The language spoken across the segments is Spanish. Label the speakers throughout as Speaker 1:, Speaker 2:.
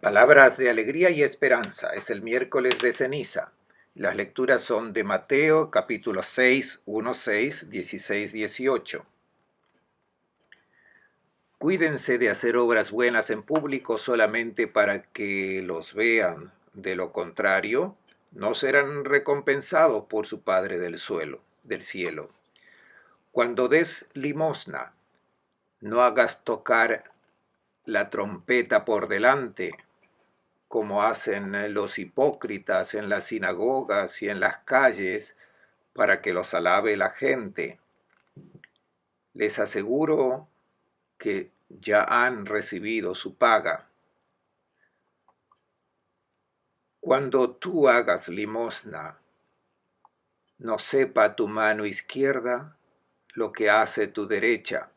Speaker 1: Palabras de alegría y esperanza. Es el miércoles de ceniza. Las lecturas son de Mateo, capítulo 6, 1, 6, 16, 18. Cuídense de hacer obras buenas en público solamente para que los vean. De lo contrario, no serán recompensados por su Padre del cielo. Cuando des limosna, no hagas tocar la trompeta por delante, como hacen los hipócritas en las sinagogas y en las calles, para que los alabe la gente. Les aseguro que ya han recibido su paga. Cuando tú hagas limosna, no sepa tu mano izquierda lo que hace tu derecha.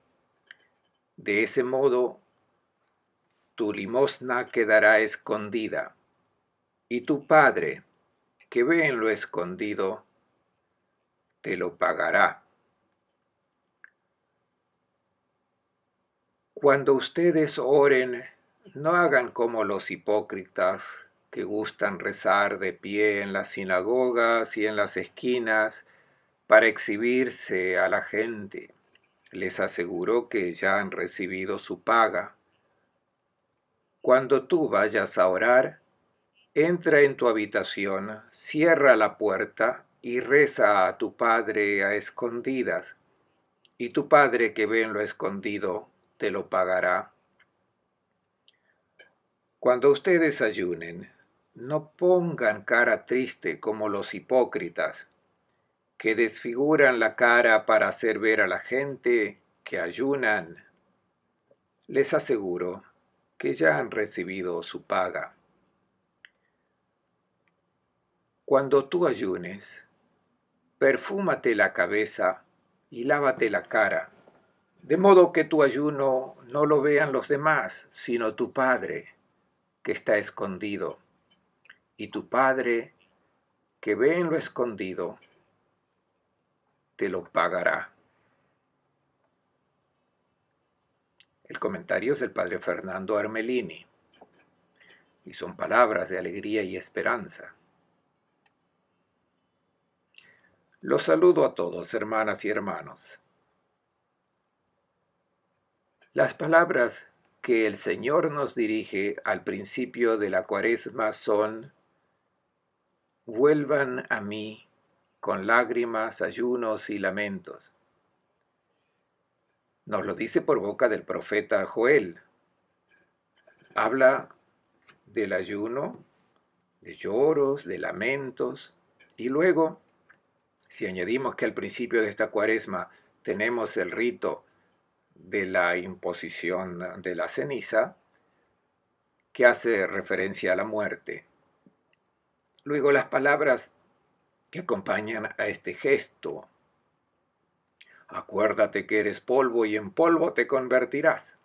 Speaker 1: De ese modo, tu limosna quedará escondida, y tu Padre, que ve en lo escondido, te lo pagará. Cuando ustedes oren, no hagan como los hipócritas que gustan rezar de pie en las sinagogas y en las esquinas para exhibirse a la gente. Les aseguro que ya han recibido su paga. Cuando tú vayas a orar, entra en tu habitación, cierra la puerta y reza a tu Padre a escondidas, y tu Padre que ve en lo escondido te lo pagará. Cuando ustedes ayunen, no pongan cara triste como los hipócritas, que desfiguran la cara para hacer ver a la gente que ayunan. Les aseguro que ya han recibido su paga. Cuando tú ayunes, perfúmate la cabeza y lávate la cara, de modo que tu ayuno no lo vean los demás, sino tu Padre, que está escondido. Y tu Padre, que ve en lo escondido, te lo pagará. El comentario es del padre Fernando Armelini y son palabras de alegría y esperanza. Los saludo a todos, hermanas y hermanos. Las palabras que el Señor nos dirige al principio de la Cuaresma son: vuelvan a mí con lágrimas, ayunos y lamentos. Nos lo dice por boca del profeta Joel. Habla del ayuno, de lloros, de lamentos, y luego, si añadimos que al principio de esta Cuaresma tenemos el rito de la imposición de la ceniza, que hace referencia a la muerte. Luego las palabras que acompañan a este gesto: acuérdate que eres polvo y en polvo te convertirás.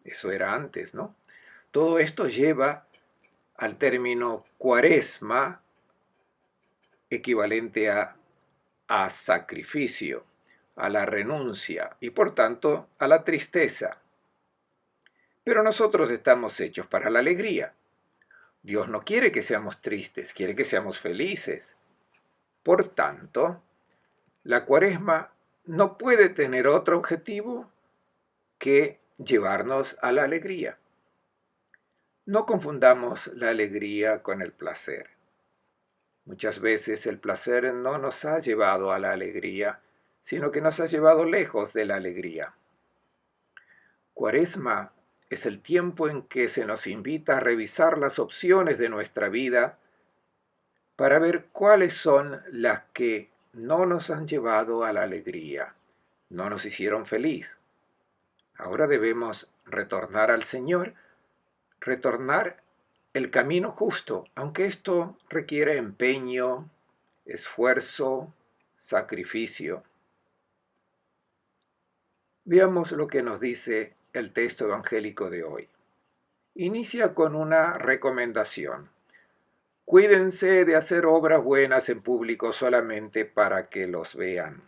Speaker 1: Eso era antes, ¿no? Todo esto lleva al término cuaresma, equivalente a sacrificio, a la renuncia y por tanto a la tristeza. Pero nosotros estamos hechos para la alegría. Dios no quiere que seamos tristes, quiere que seamos felices. Por tanto, la Cuaresma no puede tener otro objetivo que llevarnos a la alegría. No confundamos la alegría con el placer. Muchas veces el placer no nos ha llevado a la alegría, sino que nos ha llevado lejos de la alegría. Cuaresma es el tiempo en que se nos invita a revisar las opciones de nuestra vida para ver cuáles son las que no nos han llevado a la alegría, no nos hicieron feliz. Ahora debemos retornar al Señor, retornar el camino justo, aunque esto requiere empeño, esfuerzo, sacrificio. Veamos lo que nos dice el texto evangélico de hoy. Inicia con una recomendación. Cuídense de hacer obras buenas en público solamente para que los vean.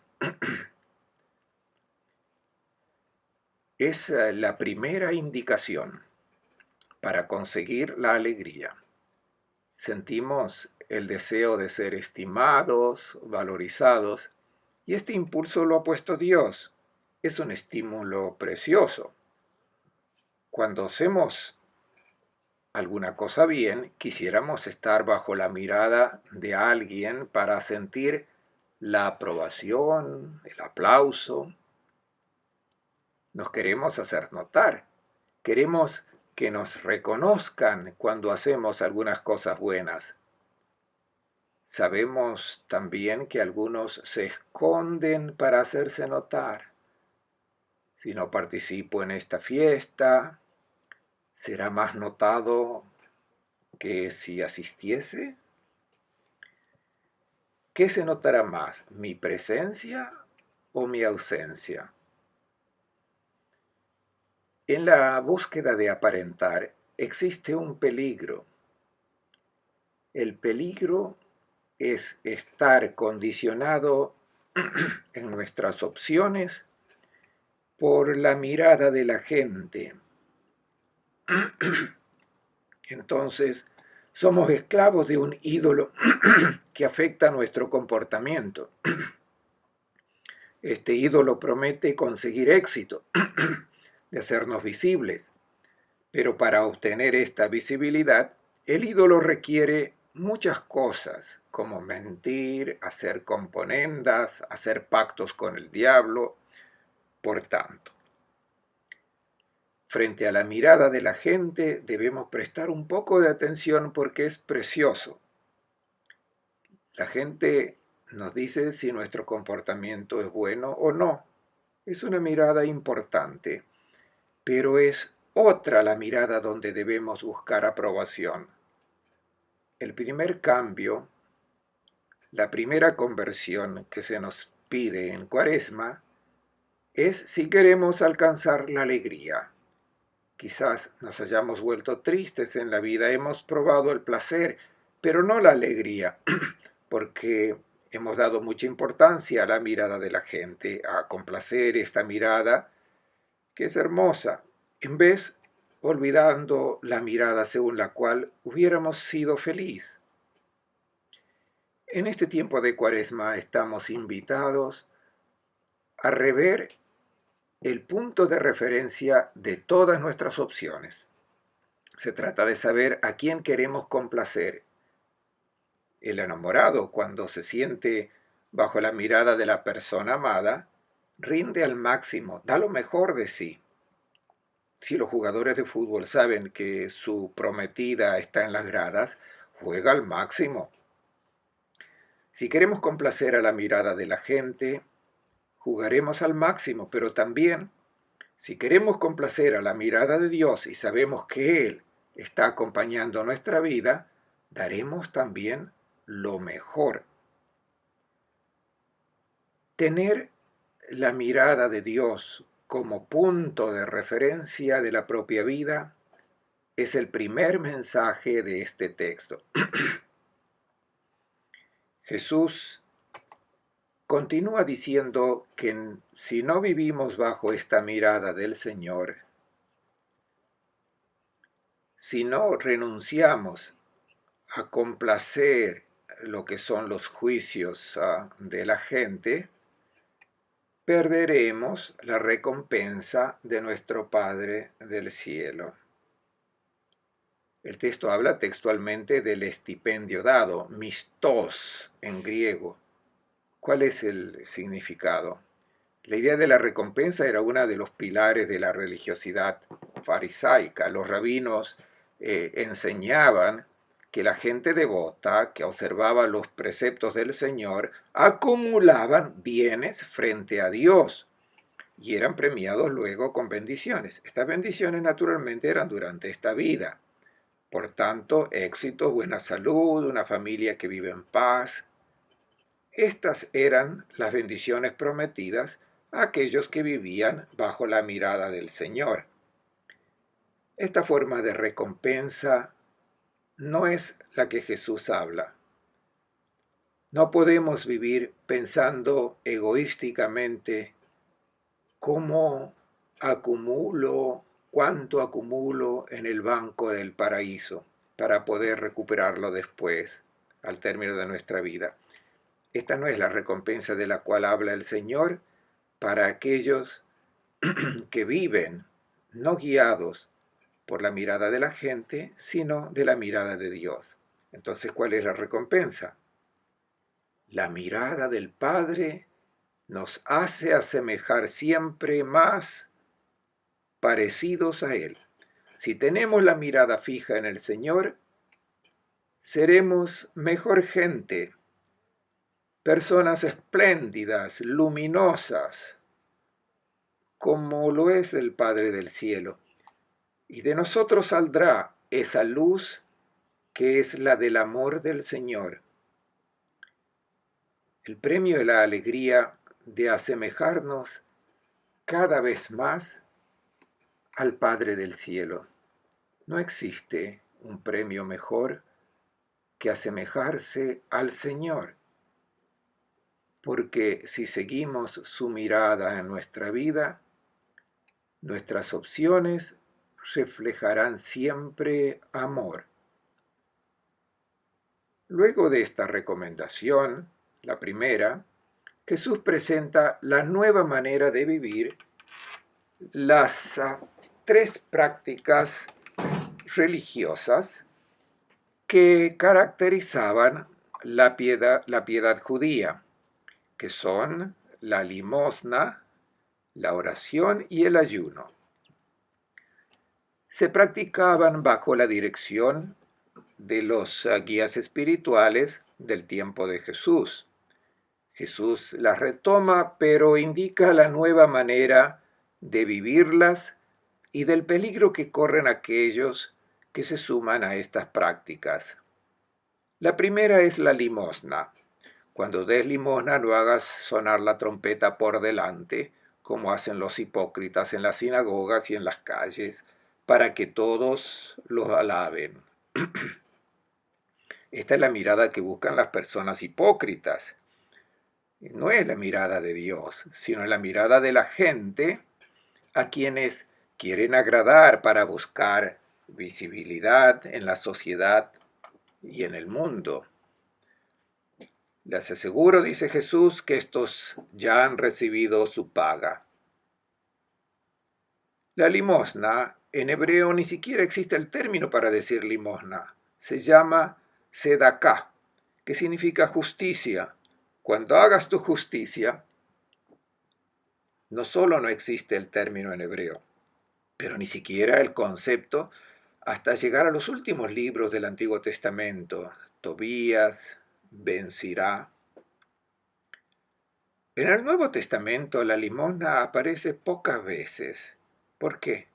Speaker 1: Es la primera indicación. para conseguir la alegría. Sentimos el deseo de ser estimados, valorizados, y este impulso lo ha puesto Dios. Es un estímulo precioso. Cuando hacemos alguna cosa bien, quisiéramos estar bajo la mirada de alguien para sentir la aprobación, el aplauso. Nos queremos hacer notar. Queremos que nos reconozcan cuando hacemos algunas cosas buenas. Sabemos también que algunos se esconden para hacerse notar. Si no participo en esta fiesta, ¿será más notado que si asistiese? ¿Qué se notará más, mi presencia o mi ausencia? En la búsqueda de aparentar existe un peligro. El peligro es estar condicionado en nuestras opciones por la mirada de la gente. Entonces, somos esclavos de un ídolo que afecta nuestro comportamiento. Este ídolo promete conseguir éxito, de hacernos visibles, pero para obtener esta visibilidad, el ídolo requiere muchas cosas, como mentir, hacer componendas, hacer pactos con el diablo. Por tanto, frente a la mirada de la gente debemos prestar un poco de atención porque es precioso. La gente nos dice si nuestro comportamiento es bueno o no. Es una mirada importante, pero es otra la mirada donde debemos buscar aprobación. El primer cambio, la primera conversión que se nos pide en Cuaresma es si queremos alcanzar la alegría. Quizás nos hayamos vuelto tristes en la vida, hemos probado el placer, pero no la alegría, porque hemos dado mucha importancia a la mirada de la gente, a complacer esta mirada que es hermosa, en vez olvidando la mirada según la cual hubiéramos sido feliz. En este tiempo de Cuaresma estamos invitados a rever el punto de referencia de todas nuestras opciones. Se trata de saber a quién queremos complacer. El enamorado, cuando se siente bajo la mirada de la persona amada, rinde al máximo, da lo mejor de sí. Si los jugadores de fútbol saben que su prometida está en las gradas, juega al máximo. Si queremos complacer a la mirada de la gente, jugaremos al máximo, pero también, si queremos complacer a la mirada de Dios y sabemos que Él está acompañando nuestra vida, daremos también lo mejor. Tener la mirada de Dios como punto de referencia de la propia vida es el primer mensaje de este texto. Jesús continúa diciendo que si no vivimos bajo esta mirada del Señor, si no renunciamos a complacer lo que son los juicios de la gente, perderemos la recompensa de nuestro Padre del cielo. El texto habla textualmente del estipendio dado, mistos en griego. ¿Cuál es el significado? La idea de la recompensa era uno de los pilares de la religiosidad farisaica. Los rabinos enseñaban que la gente devota que observaba los preceptos del Señor acumulaban bienes frente a Dios y eran premiados luego con bendiciones. Estas bendiciones naturalmente eran durante esta vida. Por tanto, éxito, buena salud, una familia que vive en paz. Estas eran las bendiciones prometidas a aquellos que vivían bajo la mirada del Señor. Esta forma de recompensa no es la que Jesús habla. No podemos vivir pensando egoísticamente cómo acumulo cuánto acumulo en el banco del paraíso para poder recuperarlo después, al término de nuestra vida. Esta no es la recompensa de la cual habla el Señor para aquellos que viven no guiados por la mirada de la gente, sino de la mirada de Dios. Entonces, ¿cuál es la recompensa? La mirada del Padre nos hace asemejar siempre más parecidos a Él. Si tenemos la mirada fija en el Señor, seremos mejor gente, personas espléndidas, luminosas, como lo es el Padre del cielo. Y de nosotros saldrá esa luz que es la del amor del Señor. El premio de la alegría de asemejarnos cada vez más al Padre del cielo. No existe un premio mejor que asemejarse al Señor, porque si seguimos su mirada en nuestra vida, nuestras opciones reflejarán siempre amor. Luego de esta recomendación, la primera, Jesús presenta la nueva manera de vivir, las tres prácticas religiosas que caracterizaban la piedad judía, que son la limosna, la oración y el ayuno. Se practicaban bajo la dirección de los guías espirituales del tiempo de Jesús. Jesús las retoma, pero indica la nueva manera de vivirlas y del peligro que corren aquellos que se suman a estas prácticas. La primera es la limosna. Cuando des limosna no hagas sonar la trompeta por delante, como hacen los hipócritas en las sinagogas y en las calles, para que todos los alaben. Esta es la mirada que buscan las personas hipócritas. No es la mirada de Dios, sino la mirada de la gente a quienes quieren agradar para buscar visibilidad en la sociedad y en el mundo. Les aseguro, dice Jesús, que estos ya han recibido su paga. La limosna, en hebreo ni siquiera existe el término para decir limosna. Se llama sedaká, que significa justicia. Cuando hagas tu justicia, no solo no existe el término en hebreo, pero ni siquiera el concepto hasta llegar a los últimos libros del Antiguo Testamento, Tobías, Ben-Sirá. En el Nuevo Testamento la limosna aparece pocas veces. ¿Por qué?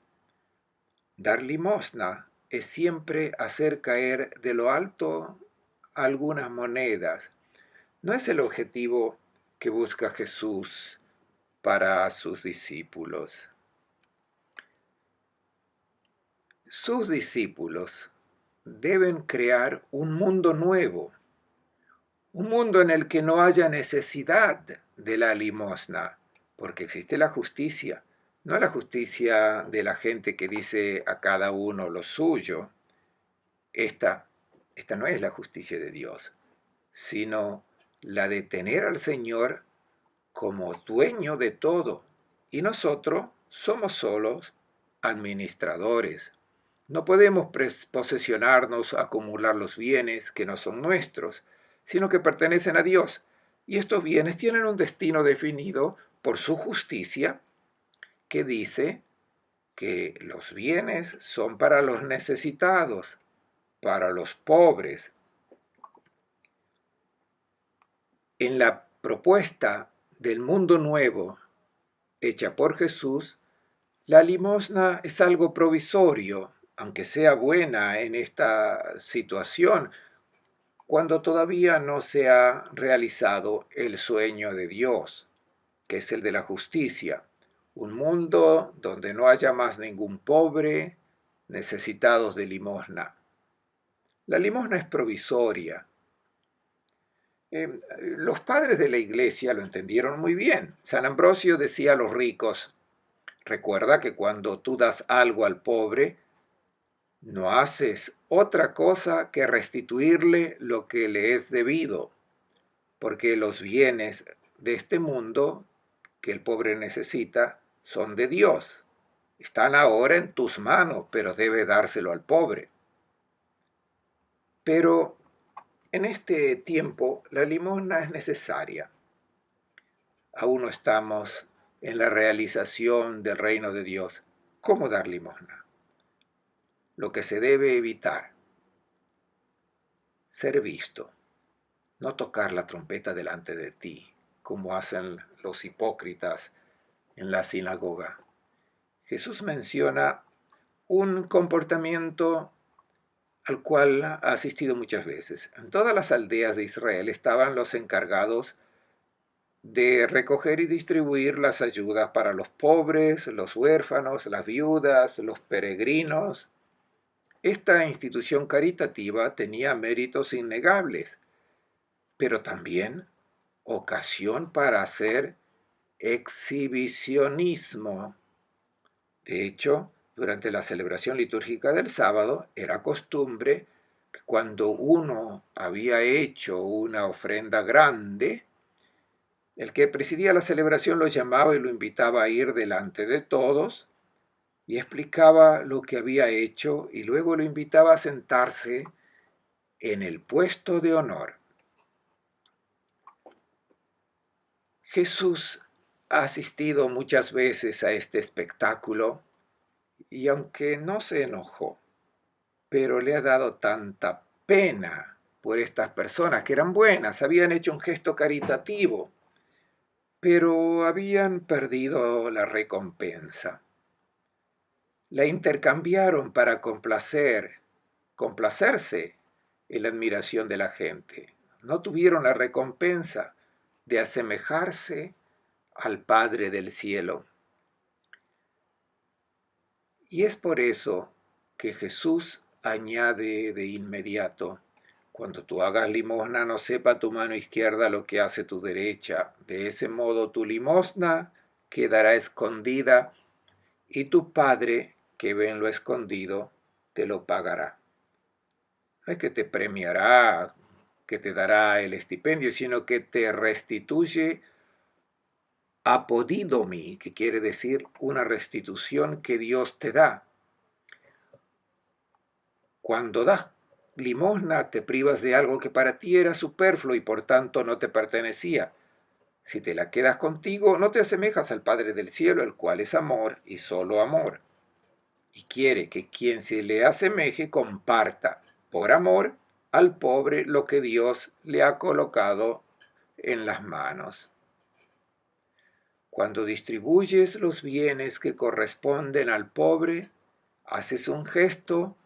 Speaker 1: Dar limosna es siempre hacer caer de lo alto algunas monedas. No es el objetivo que busca Jesús para sus discípulos. Sus discípulos deben crear un mundo nuevo, un mundo en el que no haya necesidad de la limosna, porque existe la justicia, no la justicia de la gente que dice a cada uno lo suyo. Esta no es la justicia de Dios, sino la de tener al Señor como dueño de todo, y nosotros somos solos administradores. No podemos posesionarnos, acumular los bienes que no son nuestros, sino que pertenecen a Dios. Y estos bienes tienen un destino definido por su justicia, que dice que los bienes son para los necesitados, para los pobres. En la propuesta del mundo nuevo hecha por Jesús, la limosna es algo provisorio, aunque sea buena en esta situación, cuando todavía no se ha realizado el sueño de Dios, que es el de la justicia, un mundo donde no haya más ningún pobre, necesitados de limosna. La limosna es provisoria. Los padres de la iglesia lo entendieron muy bien. San Ambrosio decía a los ricos: Recuerda que cuando tú das algo al pobre, no haces otra cosa que restituirle lo que le es debido, porque los bienes de este mundo que el pobre necesita son de Dios. Están ahora en tus manos, pero debe dárselo al pobre. Pero en este tiempo la limosna es necesaria. Aún no estamos en la realización del reino de Dios. ¿Cómo dar limosna? Lo que se debe evitar: ser visto, no tocar la trompeta delante de ti, como hacen los hipócritas en la sinagoga. Jesús menciona un comportamiento al cual ha asistido muchas veces. En todas las aldeas de Israel estaban los encargados de recoger y distribuir las ayudas para los pobres, los huérfanos, las viudas, los peregrinos. Esta institución caritativa tenía méritos innegables, pero también ocasión para hacer exhibicionismo. De hecho, durante la celebración litúrgica del sábado era costumbre que cuando uno había hecho una ofrenda grande, el que presidía la celebración lo llamaba y lo invitaba a ir delante de todos y explicaba lo que había hecho y luego lo invitaba a sentarse en el puesto de honor. Jesús ha asistido muchas veces a este espectáculo y aunque no se enojó, pero le ha dado tanta pena por estas personas que eran buenas, habían hecho un gesto caritativo, pero habían perdido la recompensa. La intercambiaron para complacerse en la admiración de la gente. No tuvieron la recompensa de asemejarse al Padre del cielo. Y es por eso que Jesús añade de inmediato: cuando tú hagas limosna, no sepa tu mano izquierda lo que hace tu derecha. De ese modo tu limosna quedará escondida y tu Padre, que ve en lo escondido, te lo pagará. No es que te premiará, que te dará el estipendio, sino que te restituye apodidomi, que quiere decir una restitución que Dios te da. Cuando das limosna, te privas de algo que para ti era superfluo y por tanto no te pertenecía. Si te la quedas contigo, no te asemejas al Padre del cielo, el cual es amor y solo amor, y quiere que quien se le asemeje comparta, por amor, al pobre lo que Dios le ha colocado en las manos. Cuando distribuyes los bienes que corresponden al pobre, haces un gesto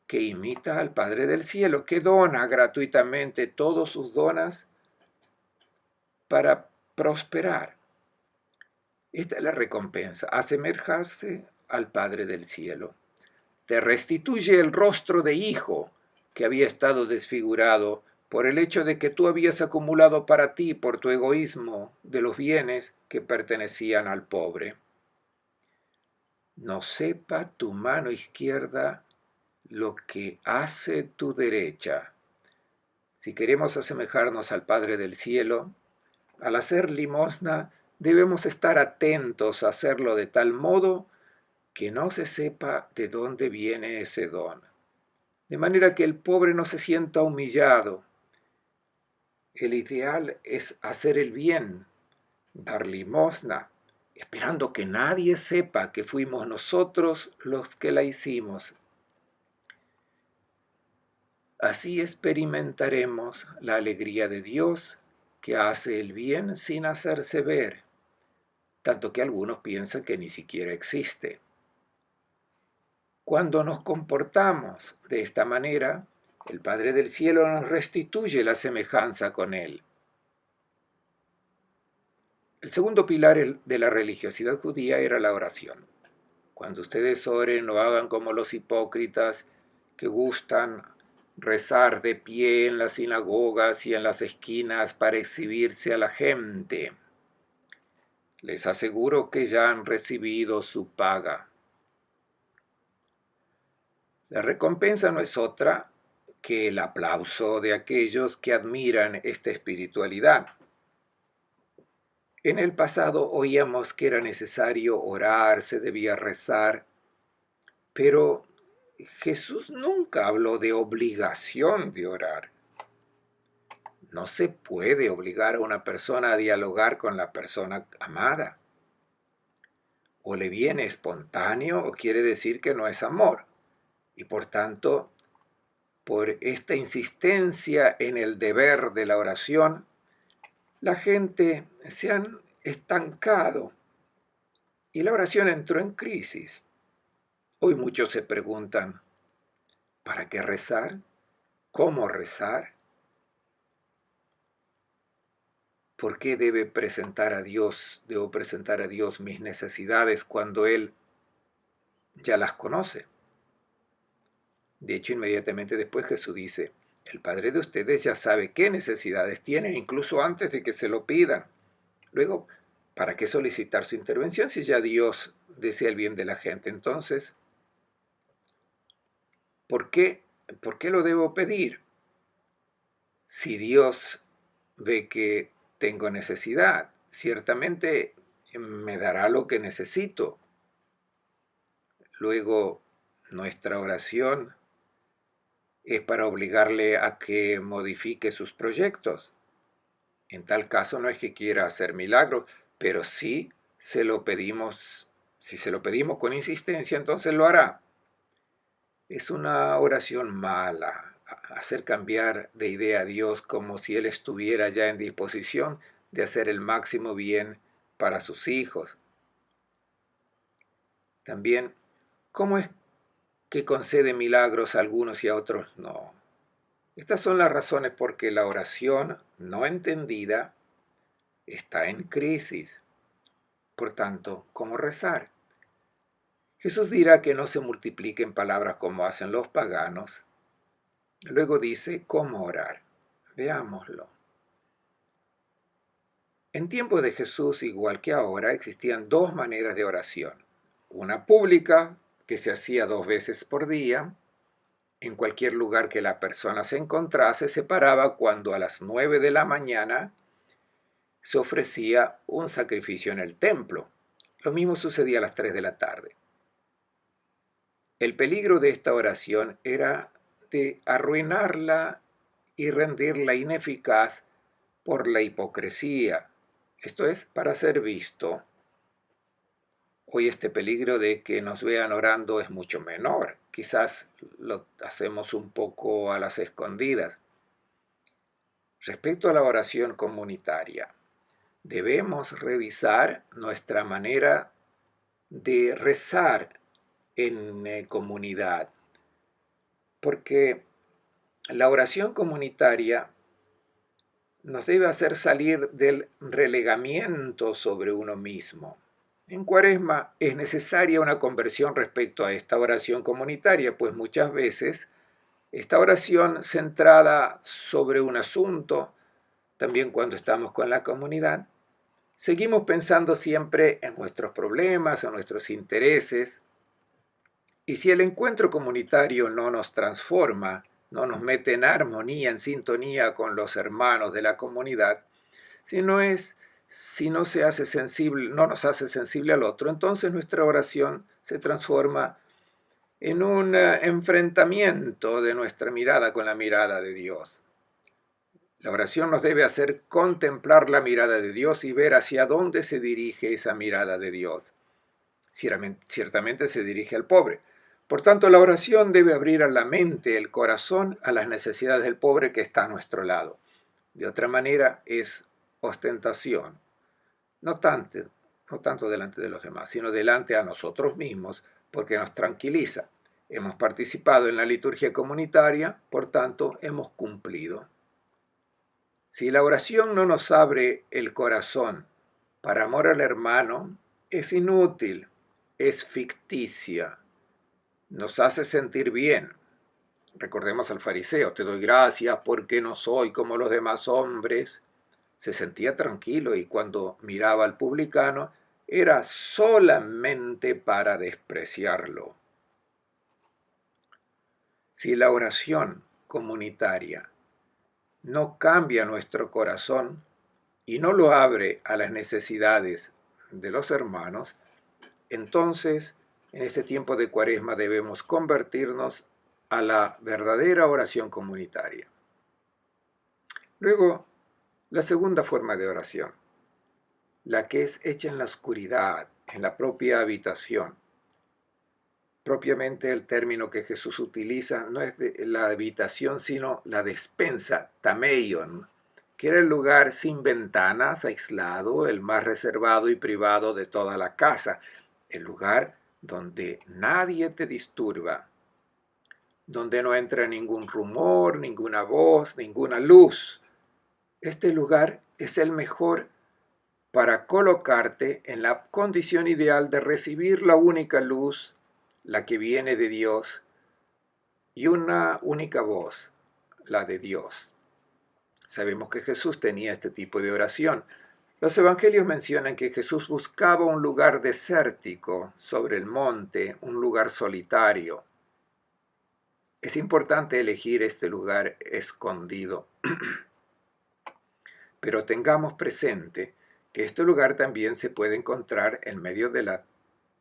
Speaker 1: que imita al Padre del cielo, que dona gratuitamente todos sus dones para prosperar. Esta es la recompensa: asemejarse al Padre del cielo. Te restituye el rostro de hijo que había estado desfigurado por el hecho de que tú habías acumulado para ti, por tu egoísmo, de los bienes que pertenecían al pobre. No sepa tu mano izquierda lo que hace tu derecha. Si queremos asemejarnos al Padre del cielo, al hacer limosna debemos estar atentos a hacerlo de tal modo que no se sepa de dónde viene ese don, de manera que el pobre no se sienta humillado. El ideal es hacer el bien, dar limosna, esperando que nadie sepa que fuimos nosotros los que la hicimos. Así experimentaremos la alegría de Dios, que hace el bien sin hacerse ver, tanto que algunos piensan que ni siquiera existe. Cuando nos comportamos de esta manera, el Padre del cielo nos restituye la semejanza con Él. El segundo pilar de la religiosidad judía era la oración. Cuando ustedes oren, no hagan como los hipócritas que gustan rezar de pie en las sinagogas y en las esquinas para exhibirse a la gente. Les aseguro que ya han recibido su paga. La recompensa no es otra que el aplauso de aquellos que admiran esta espiritualidad. En el pasado oíamos que era necesario orar, se debía rezar, pero Jesús nunca habló de obligación de orar. No se puede obligar a una persona a dialogar con la persona amada. O le viene espontáneo o quiere decir que no es amor. Y por tanto, por esta insistencia en el deber de la oración, la gente se han estancado y la oración entró en crisis. Hoy muchos se preguntan, ¿para qué rezar? ¿Cómo rezar? ¿Por qué debo presentar a Dios mis necesidades cuando Él ya las conoce? De hecho, inmediatamente después Jesús dice, el Padre de ustedes ya sabe qué necesidades tienen, incluso antes de que se lo pidan. Luego, ¿para qué solicitar su intervención si ya Dios desea el bien de la gente? Entonces, ¿por qué lo debo pedir? Si Dios ve que tengo necesidad, ciertamente me dará lo que necesito. Luego, nuestra oración es para obligarle a que modifique sus proyectos. En tal caso no es que quiera hacer milagros, pero sí se lo pedimos, si se lo pedimos con insistencia, entonces lo hará. Es una oración mala, hacer cambiar de idea a Dios como si Él estuviera ya en disposición de hacer el máximo bien para sus hijos. También, ¿cómo es que concede milagros a algunos y a otros no? Estas son las razones por que la oración no entendida está en crisis. Por tanto, ¿cómo rezar? Jesús dirá que no se multipliquen palabras como hacen los paganos. Luego dice, ¿cómo orar? Veámoslo. En tiempo de Jesús, igual que ahora, existían dos maneras de oración. Una pública, que se hacía 2 veces por día. En cualquier lugar que la persona se encontrase, se paraba cuando a las 9 de la mañana se ofrecía un sacrificio en el templo. Lo mismo sucedía a las 3 de la tarde. El peligro de esta oración era de arruinarla y rendirla ineficaz por la hipocresía, esto es, para ser visto. Hoy este peligro de que nos vean orando es mucho menor, quizás lo hacemos un poco a las escondidas. Respecto a la oración comunitaria, debemos revisar nuestra manera de rezar en comunidad, porque la oración comunitaria nos debe hacer salir del relegamiento sobre uno mismo. En Cuaresma es necesaria una conversión respecto a esta oración comunitaria, pues muchas veces esta oración centrada sobre un asunto, también cuando estamos con la comunidad, seguimos pensando siempre en nuestros problemas, en nuestros intereses, y si el encuentro comunitario no nos transforma, no nos mete en armonía, en sintonía con los hermanos de la comunidad, si no se hace sensible, no nos hace sensible al otro, entonces nuestra oración se transforma en un enfrentamiento de nuestra mirada con la mirada de Dios. La oración nos debe hacer contemplar la mirada de Dios y ver hacia dónde se dirige esa mirada de Dios. Ciertamente se dirige al pobre. Por tanto, la oración debe abrir a la mente, el corazón, a las necesidades del pobre que está a nuestro lado. De otra manera, es ostentación. No tanto delante de los demás, sino delante a nosotros mismos, porque nos tranquiliza. Hemos participado en la liturgia comunitaria, por tanto, hemos cumplido. Si la oración no nos abre el corazón para amor al hermano, es inútil, es ficticia. Nos hace sentir bien. Recordemos al fariseo, te doy gracias porque no soy como los demás hombres. se sentía tranquilo y cuando miraba al publicano era solamente para despreciarlo. Si la oración comunitaria no cambia nuestro corazón y no lo abre a las necesidades de los hermanos, entonces en este tiempo de Cuaresma debemos convertirnos a la verdadera oración comunitaria. Luego, la segunda forma de oración, la que es hecha en la oscuridad, en la propia habitación. Propiamente el término que Jesús utiliza no es de la habitación, sino la despensa, tameion, que era el lugar sin ventanas, aislado, el más reservado y privado de toda la casa, el lugar donde nadie te disturba, donde no entra ningún rumor, ninguna voz, ninguna luz. Este lugar es el mejor para colocarte en la condición ideal de recibir la única luz, la que viene de Dios, y una única voz, la de Dios. Sabemos que Jesús tenía este tipo de oración. Los evangelios mencionan que Jesús buscaba un lugar desértico sobre el monte, un lugar solitario. Es importante elegir este lugar escondido, pero tengamos presente que este lugar también se puede encontrar en medio de la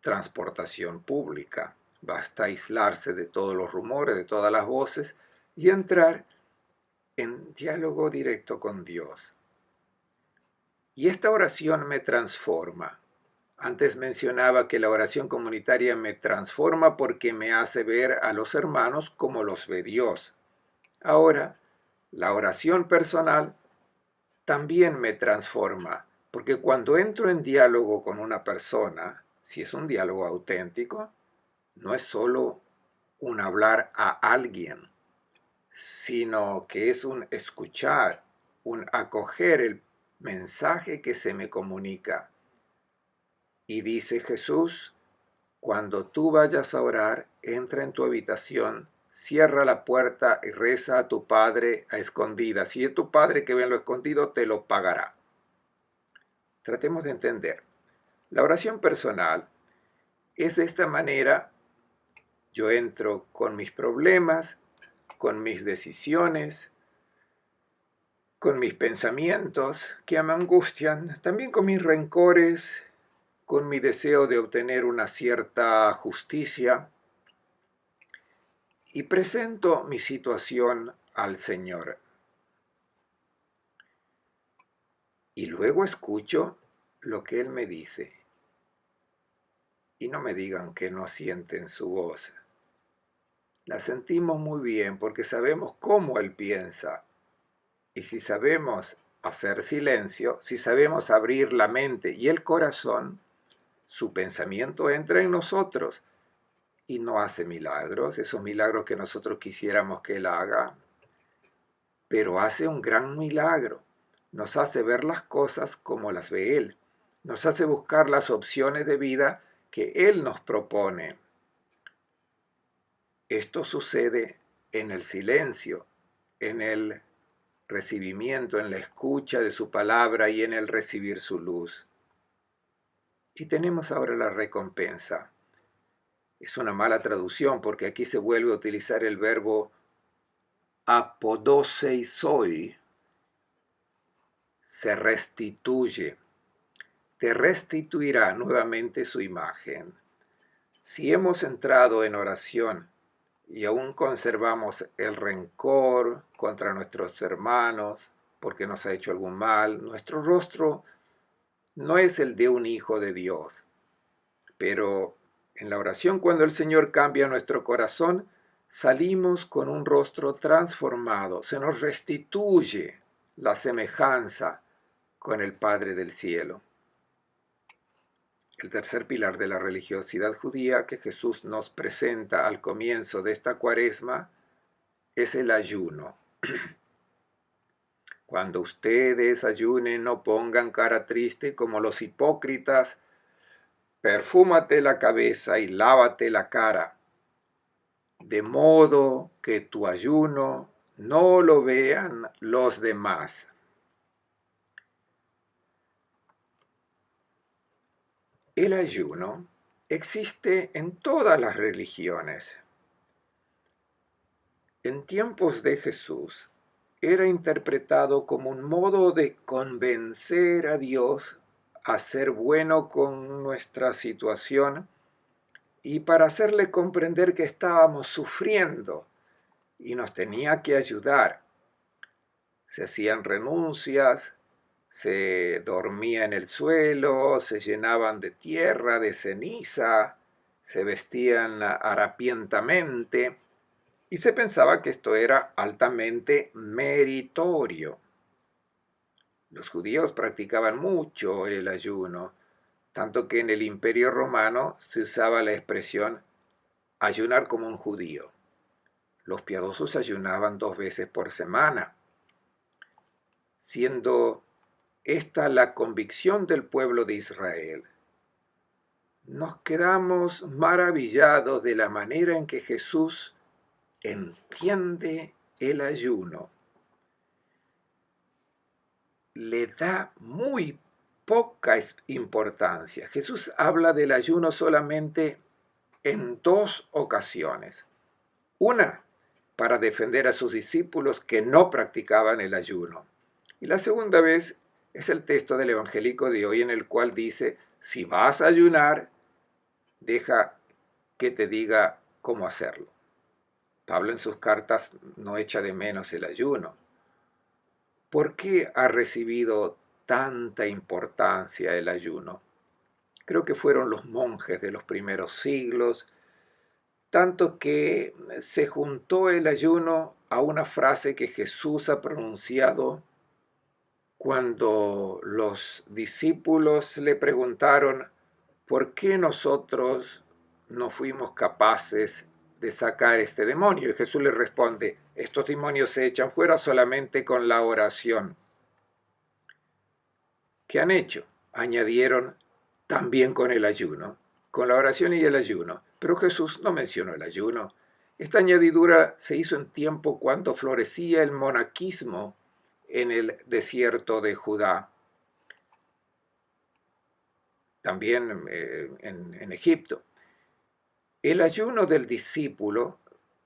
Speaker 1: transportación pública. Basta aislarse de todos los rumores, de todas las voces y entrar en diálogo directo con Dios. Y esta oración me transforma. Antes mencionaba que la oración comunitaria me transforma porque me hace ver a los hermanos como los ve Dios. Ahora, la oración personal también me transforma, porque cuando entro en diálogo con una persona, si es un diálogo auténtico, no es solo un hablar a alguien, sino que es un escuchar, un acoger el mensaje que se me comunica. Y dice Jesús, cuando tú vayas a orar, entra en tu habitación, cierra la puerta y reza a tu Padre a escondidas. Si es tu Padre que ve en lo escondido, te lo pagará. Tratemos de entender. La oración personal es de esta manera. Yo entro con mis problemas, con mis decisiones, con mis pensamientos que me angustian, también con mis rencores, con mi deseo de obtener una cierta justicia, y presento mi situación al Señor. Y luego escucho lo que Él me dice. Y no me digan que no sienten su voz. La sentimos muy bien porque sabemos cómo Él piensa. Y si sabemos hacer silencio, si sabemos abrir la mente y el corazón, su pensamiento entra en nosotros y no hace milagros, esos milagros que nosotros quisiéramos que Él haga, pero hace un gran milagro. Nos hace ver las cosas como las ve Él. Nos hace buscar las opciones de vida que Él nos propone. Esto sucede en el silencio, en el recibimiento, en la escucha de su palabra y en el recibir su luz. Y tenemos ahora la recompensa. Es una mala traducción porque aquí se vuelve a utilizar el verbo apodoseisoi, se restituye. Te restituirá nuevamente su imagen. Si hemos entrado en oración y aún conservamos el rencor contra nuestros hermanos porque nos ha hecho algún mal, nuestro rostro no es el de un hijo de Dios. Pero en la oración, cuando el Señor cambia nuestro corazón, salimos con un rostro transformado, se nos restituye la semejanza con el Padre del cielo. El tercer pilar de la religiosidad judía que Jesús nos presenta al comienzo de esta Cuaresma es el ayuno. Cuando ustedes ayunen, no pongan cara triste como los hipócritas. Perfúmate la cabeza y lávate la cara, de modo que tu ayuno no lo vean los demás. El ayuno existe en todas las religiones. En tiempos de Jesús era interpretado como un modo de convencer a Dios a ser bueno con nuestra situación y para hacerle comprender que estábamos sufriendo y nos tenía que ayudar. Se hacían renuncias, se dormía en el suelo, se llenaban de tierra, de ceniza, se vestían harapientamente y se pensaba que esto era altamente meritorio. Los judíos practicaban mucho el ayuno, tanto que en el Imperio Romano se usaba la expresión ayunar como un judío. Los piadosos ayunaban 2 veces por semana, siendo esta la convicción del pueblo de Israel. Nos quedamos maravillados de la manera en que Jesús entiende el ayuno. Le da muy poca importancia. Jesús habla del ayuno solamente en 2 ocasiones. Una, para defender a sus discípulos que no practicaban el ayuno. Y la segunda vez es el texto del evangélico de hoy en el cual dice, si vas a ayunar, deja que te diga cómo hacerlo. Pablo en sus cartas no echa de menos el ayuno. ¿Por qué ha recibido tanta importancia el ayuno? Creo que fueron los monjes de los primeros siglos, tanto que se juntó el ayuno a una frase que Jesús ha pronunciado cuando los discípulos le preguntaron ¿por qué nosotros no fuimos capaces de sacar este demonio? Y Jesús les responde, estos demonios se echan fuera solamente con la oración. ¿Qué han hecho? Añadieron también con el ayuno, con la oración y el ayuno. Pero Jesús no mencionó el ayuno. Esta añadidura se hizo en tiempo cuando florecía el monaquismo en el desierto de Judá. También en Egipto. El ayuno del discípulo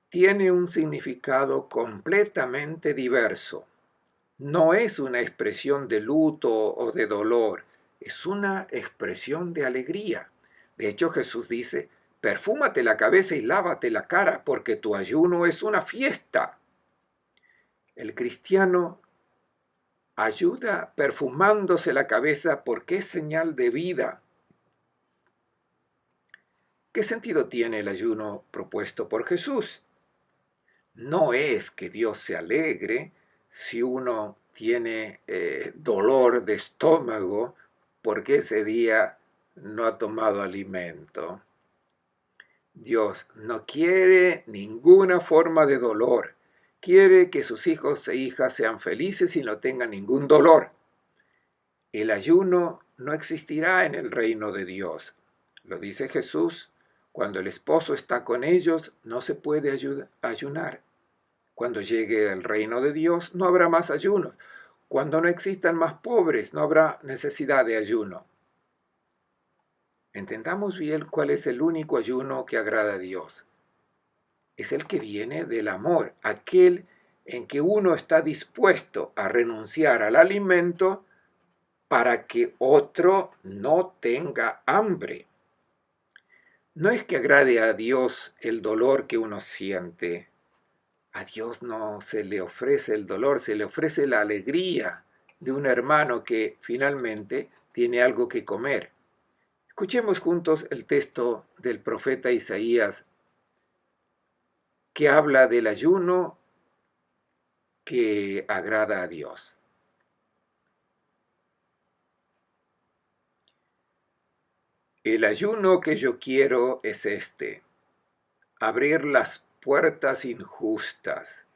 Speaker 1: tiene un significado completamente diverso. No es una expresión de luto o de dolor, es una expresión de alegría. De hecho, Jesús dice, perfúmate la cabeza y lávate la cara, porque tu ayuno es una fiesta. El cristiano ayuda perfumándose la cabeza porque es señal de vida. ¿Qué sentido tiene el ayuno propuesto por Jesús? No es que Dios se alegre si uno tiene dolor de estómago porque ese día no ha tomado alimento. Dios no quiere ninguna forma de dolor. Quiere que sus hijos e hijas sean felices y no tengan ningún dolor. El ayuno no existirá en el reino de Dios. Lo dice Jesús. Cuando el esposo está con ellos, no se puede ayunar. Cuando llegue el reino de Dios, no habrá más ayunos. Cuando no existan más pobres, no habrá necesidad de ayuno. Entendamos bien cuál es el único ayuno que agrada a Dios. Es el que viene del amor, aquel en que uno está dispuesto a renunciar al alimento para que otro no tenga hambre. No es que agrade a Dios el dolor que uno siente. A Dios no se le ofrece el dolor, se le ofrece la alegría de un hermano que finalmente tiene algo que comer. Escuchemos juntos el texto del profeta Isaías que habla del ayuno que agrada a Dios. El ayuno que yo quiero es este, abrir las puertas injustas,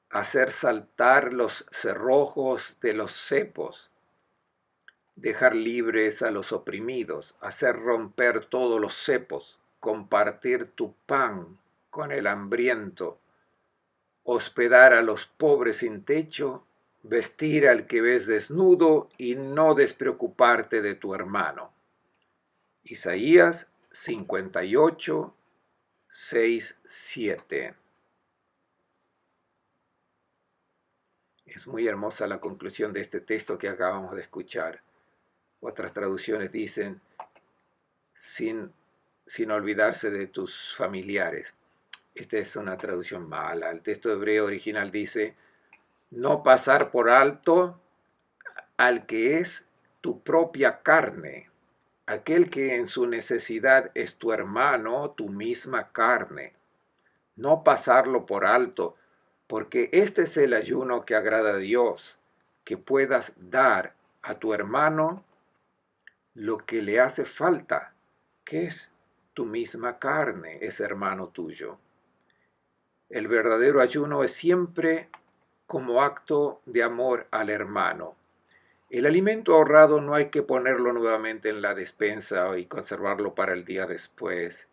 Speaker 1: hacer saltar los cerrojos de los cepos, dejar libres a los oprimidos, hacer romper todos los cepos, compartir tu pan con el hambriento, hospedar a los pobres sin techo, vestir al que ves desnudo y no despreocuparte de tu hermano. Isaías 58, 6, 7. Es muy hermosa la conclusión de este texto que acabamos de escuchar. Otras traducciones dicen, sin olvidarse de tus familiares. Esta es una traducción mala. El texto hebreo original dice, no pasar por alto al que es tu propia carne, aquel que en su necesidad es tu hermano, tu misma carne. No pasarlo por alto, porque este es el ayuno que agrada a Dios, que puedas dar a tu hermano lo que le hace falta, que es tu misma carne, ese hermano tuyo. El verdadero ayuno es siempre como acto de amor al hermano. El alimento ahorrado no hay que ponerlo nuevamente en la despensa y conservarlo para el día después.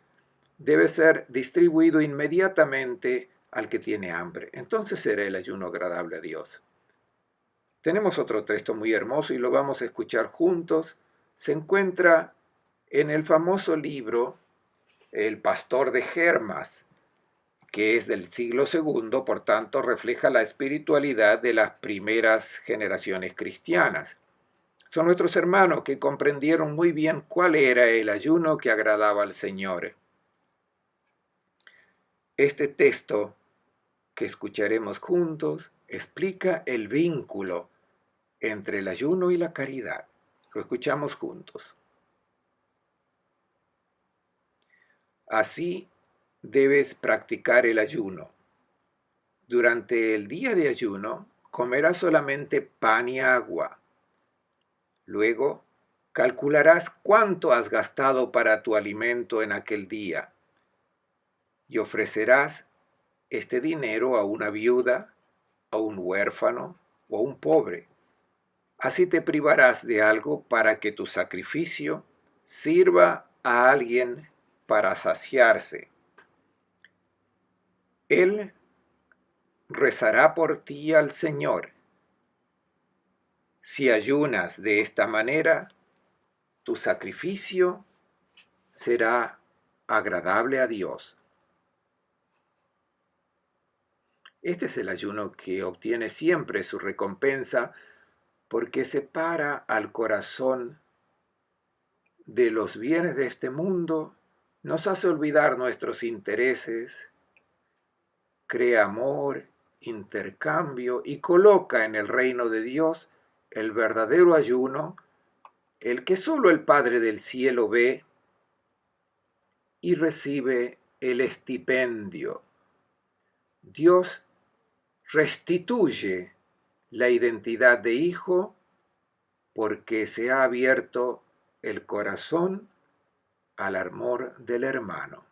Speaker 1: Debe ser distribuido inmediatamente al que tiene hambre. Entonces será el ayuno agradable a Dios. Tenemos otro texto muy hermoso y lo vamos a escuchar juntos. Se encuentra en el famoso libro El pastor de Hermas, que es del siglo II, por tanto refleja la espiritualidad de las primeras generaciones cristianas. Son nuestros hermanos que comprendieron muy bien cuál era el ayuno que agradaba al Señor. Este texto que escucharemos juntos explica el vínculo entre el ayuno y la caridad. Lo escuchamos juntos. Así debes practicar el ayuno. Durante el día de ayuno comerás solamente pan y agua. Luego calcularás cuánto has gastado para tu alimento en aquel día y ofrecerás este dinero a una viuda, a un huérfano o a un pobre. Así te privarás de algo para que tu sacrificio sirva a alguien para saciarse. Él rezará por ti al Señor. Si ayunas de esta manera, tu sacrificio será agradable a Dios. Este es el ayuno que obtiene siempre su recompensa porque separa al corazón de los bienes de este mundo, nos hace olvidar nuestros intereses, crea amor, intercambio y coloca en el reino de Dios el verdadero ayuno, el que solo el Padre del cielo ve y recibe el estipendio. Dios restituye la identidad de hijo porque se ha abierto el corazón al amor del hermano.